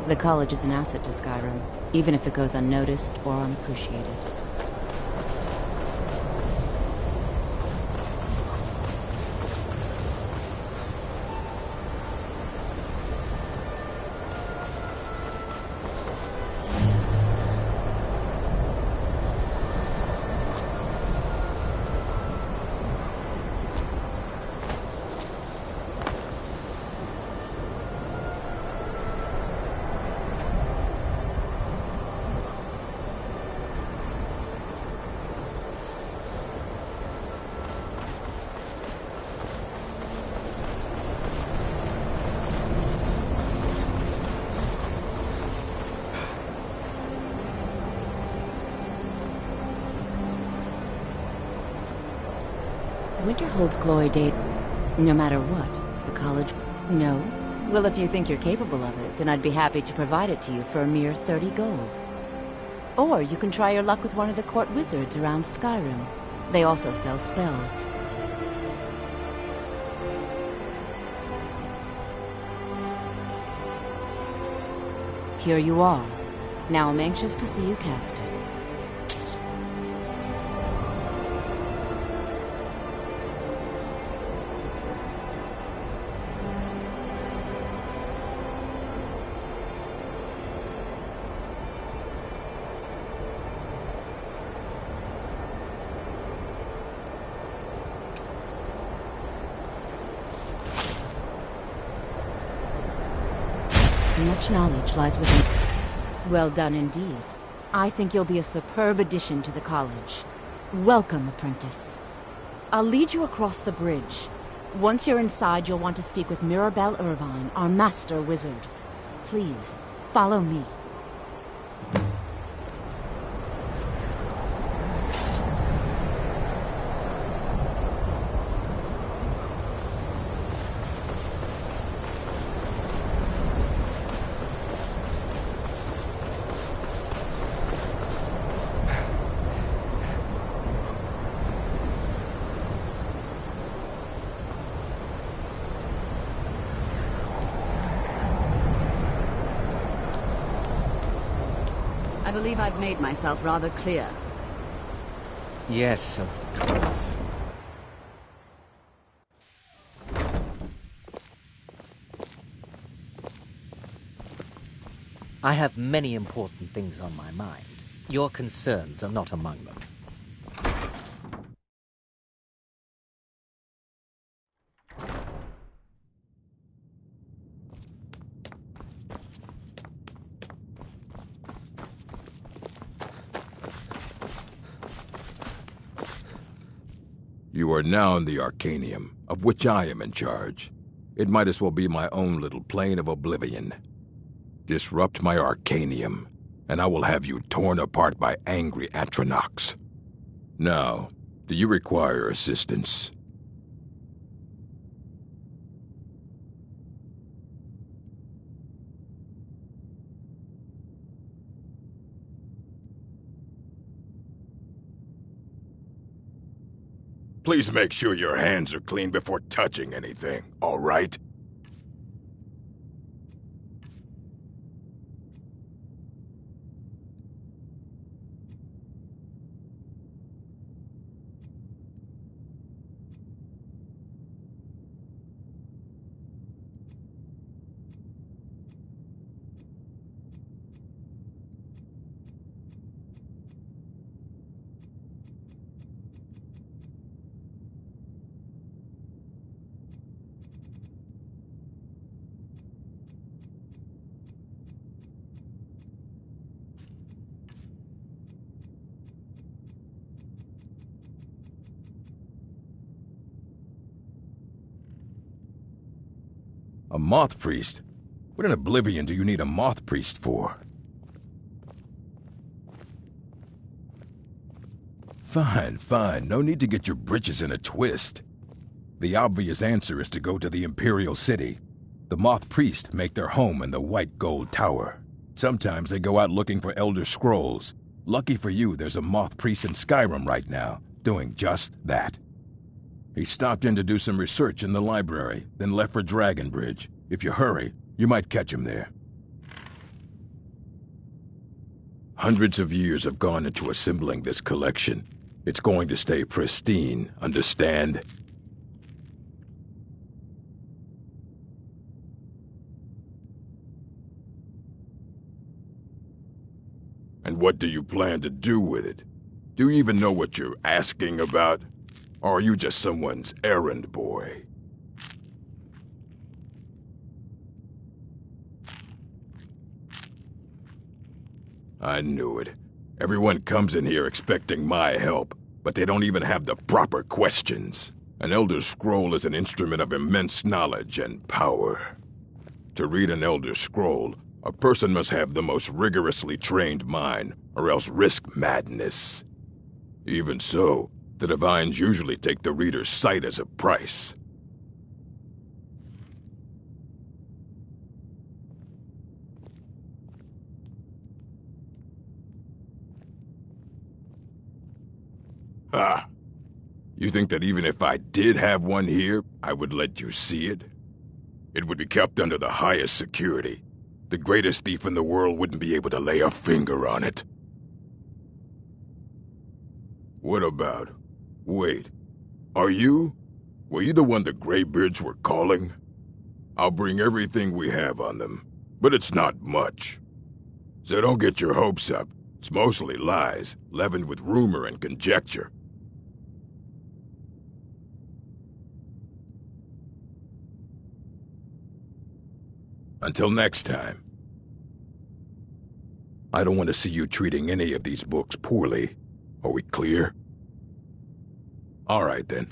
The college is an asset to Skyrim, even if it goes unnoticed or unappreciated. Winter holds glory date no matter what. The college... No? Well, if you think you're capable of it, then I'd be happy to provide it to you for a mere 30 gold. Or you can try your luck with one of the court wizards around Skyrim. They also sell spells. Here you are. Now I'm anxious to see you cast it. Much knowledge lies within... Well done indeed. I think you'll be a superb addition to the college. Welcome, apprentice. I'll lead you across the bridge. Once you're inside, you'll want to speak with Mirabelle Irvine, our master wizard. Please, follow me. I believe I've made myself rather clear. Yes, of course. I have many important things on my mind. Your concerns are not among them. You are now in the Arcanium, of which I am in charge. It might as well be my own little plane of oblivion. Disrupt my Arcanium, and I will have you torn apart by angry Atronachs. Now, do you require assistance? Please make sure your hands are clean before touching anything, all right? A moth priest? What in Oblivion do you need a moth priest for? Fine, fine. No need to get your britches in a twist. The obvious answer is to go to the Imperial City. The Moth Priest make their home in the White Gold Tower. Sometimes they go out looking for Elder Scrolls. Lucky for you, there's a Moth Priest in Skyrim right now, doing just that. He stopped in to do some research in the library, then left for Dragonbridge. If you hurry, you might catch him there. Hundreds of years have gone into assembling this collection. It's going to stay pristine, understand? And what do you plan to do with it? Do you even know what you're asking about? Or are you just someone's errand boy? I knew it. Everyone comes in here expecting my help, but they don't even have the proper questions. An Elder Scroll is an instrument of immense knowledge and power. To read an Elder Scroll, a person must have the most rigorously trained mind, or else risk madness. Even so, the Divines usually take the reader's sight as a price. Ah! You think that even if I did have one here, I would let you see it? It would be kept under the highest security. The greatest thief in the world wouldn't be able to lay a finger on it. What about? Wait. Were you the one the Greybirds were calling? I'll bring everything we have on them, but it's not much. So don't get your hopes up. It's mostly lies, leavened with rumor and conjecture. Until next time. I don't want to see you treating any of these books poorly. Are we clear? All right, then.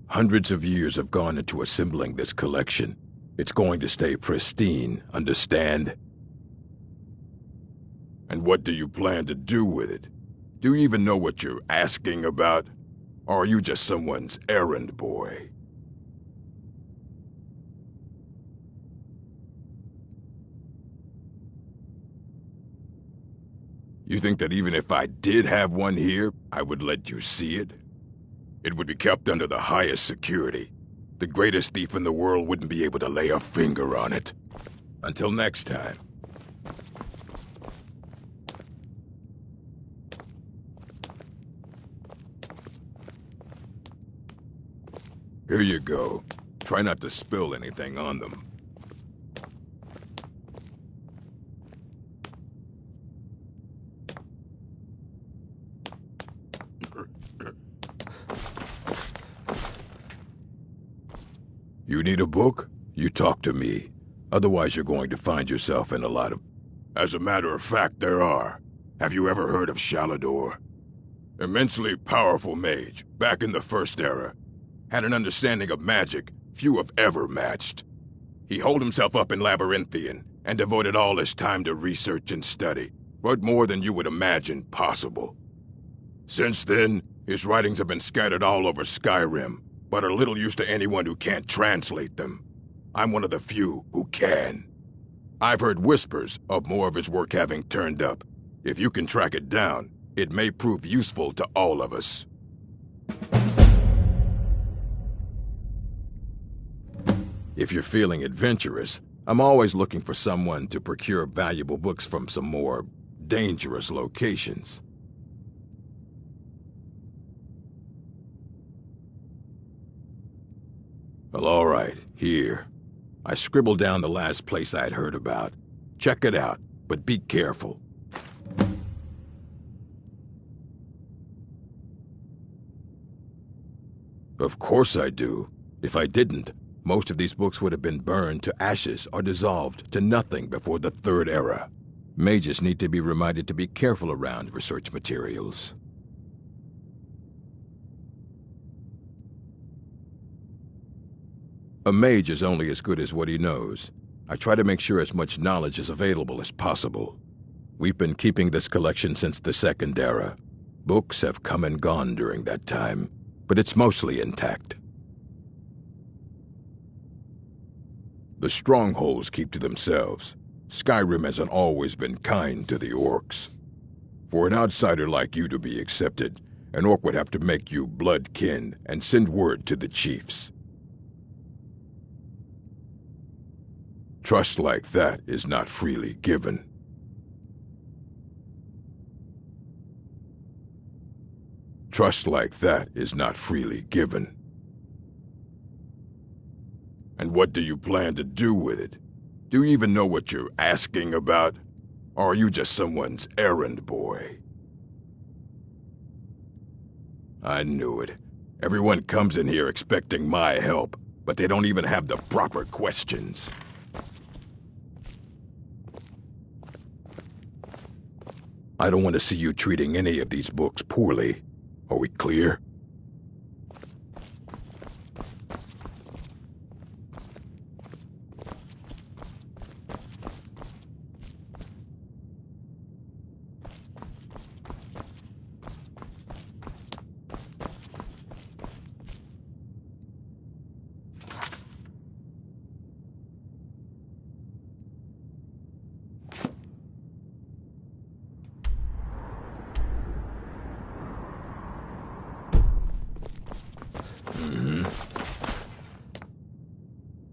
Hundreds of years have gone into assembling this collection. It's going to stay pristine, understand? And what do you plan to do with it? Do you even know what you're asking about? Or are you just someone's errand boy? You think that even if I did have one here, I would let you see it? It would be kept under the highest security. The greatest thief in the world wouldn't be able to lay a finger on it. Until next time. Here you go. Try not to spill anything on them. You need a book? You talk to me. Otherwise you're going to find yourself in a lot of... As a matter of fact, there are. Have you ever heard of Shalador? Immensely powerful mage, back in the First Era. Had an understanding of magic few have ever matched. He holed himself up in Labyrinthian and devoted all his time to research and study. Wrote more than you would imagine possible. Since then, his writings have been scattered all over Skyrim, but are little use to anyone who can't translate them. I'm one of the few who can. I've heard whispers of more of his work having turned up. If you can track it down, it may prove useful to all of us. If you're feeling adventurous, I'm always looking for someone to procure valuable books from some more dangerous locations. Well, all right, here. I scribbled down the last place I'd heard about. Check it out, but be careful. Of course I do. If I didn't, most of these books would have been burned to ashes or dissolved to nothing before the Third Era. Mages need to be reminded to be careful around research materials. A mage is only as good as what he knows. I try to make sure as much knowledge is available as possible. We've been keeping this collection since the Second Era. Books have come and gone during that time, but it's mostly intact. The strongholds keep to themselves. Skyrim hasn't always been kind to the orcs. For an outsider like you to be accepted, an orc would have to make you blood kin and send word to the chiefs. Trust like that is not freely given. Trust like that is not freely given. And what do you plan to do with it? Do you even know what you're asking about? Or are you just someone's errand boy? I knew it. Everyone comes in here expecting my help, but they don't even have the proper questions. I don't want to see you treating any of these books poorly. Are we clear?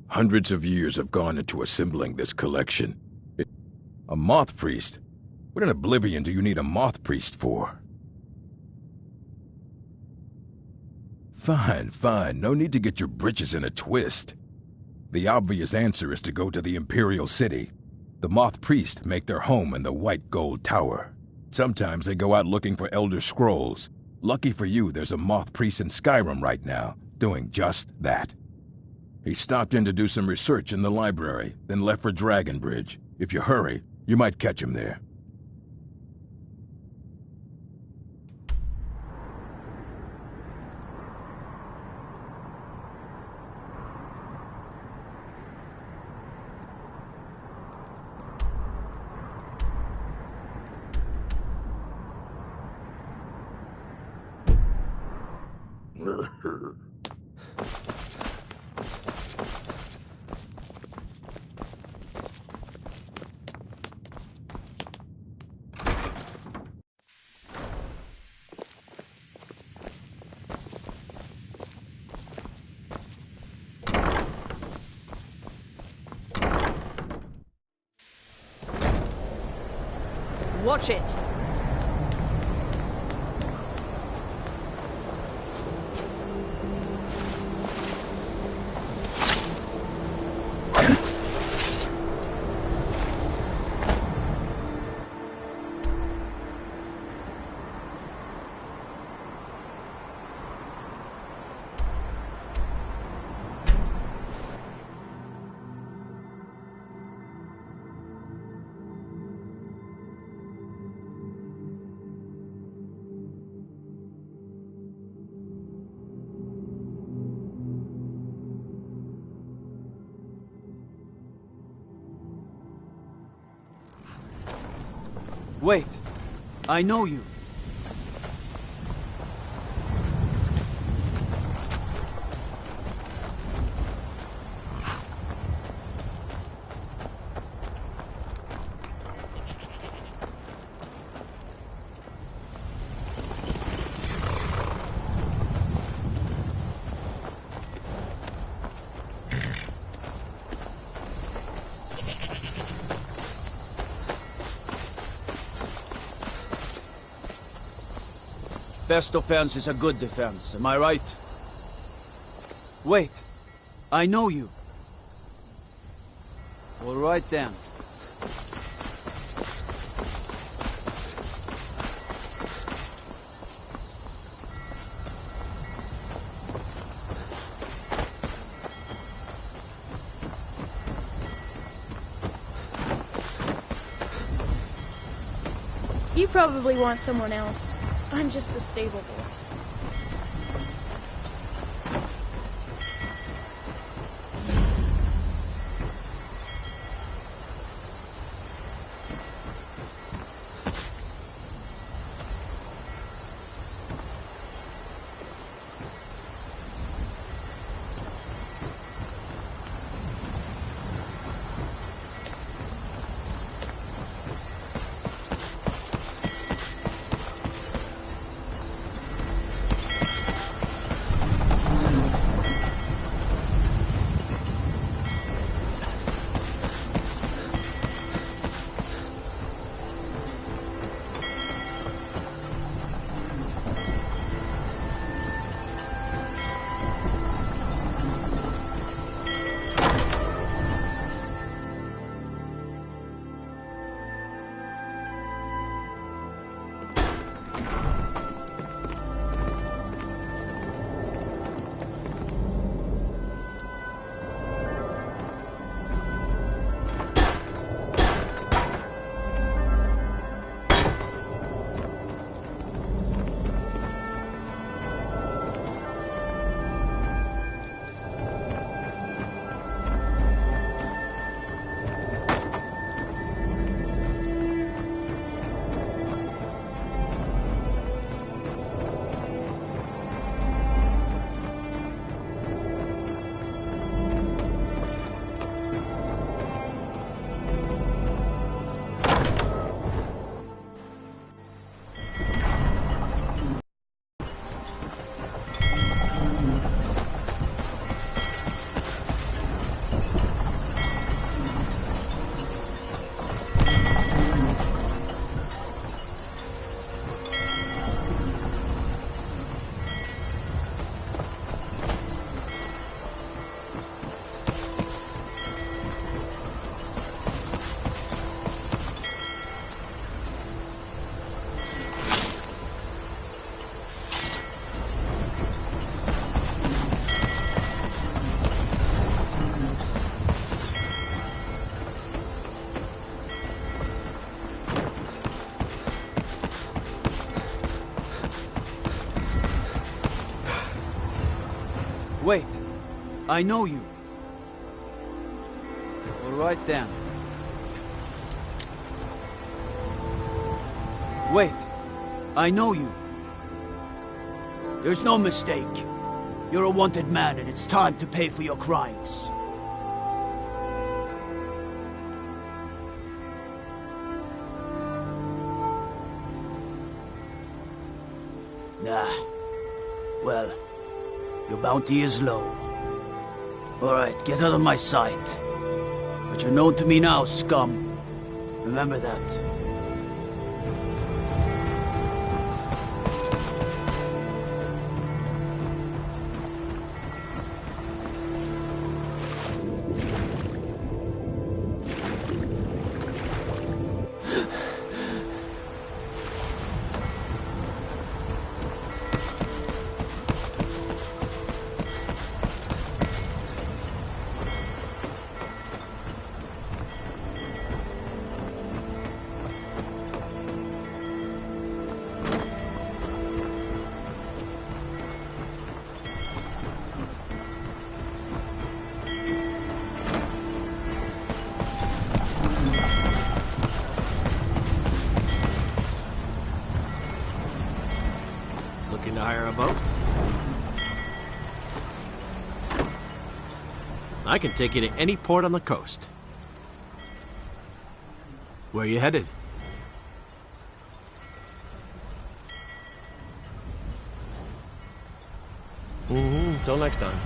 Hundreds of years have gone into assembling this collection. A moth priest? What in Oblivion do you need a moth priest for? Fine. No need to get your britches in a twist. The obvious answer is to go to the Imperial City. The moth priests make their home in the White Gold Tower. Sometimes they go out looking for Elder Scrolls. Lucky for you, there's a moth priest in Skyrim right now, doing just that. He stopped in to do some research in the library, then left for Dragonbridge. If you hurry, you might catch him there. Watch it! Wait. I know you. Best defense is a good defense, am I right? Wait, I know you. All right then. You probably want someone else. I'm just the stable boy. Wait. I know you. All right then. Wait. I know you. There's no mistake. You're a wanted man, and it's time to pay for your crimes. Nah. Well, your bounty is low. Alright, get out of my sight. But you're known to me now, scum. Remember that. Looking to hire a boat? I can take you to any port on the coast. Where are you headed? Until next time.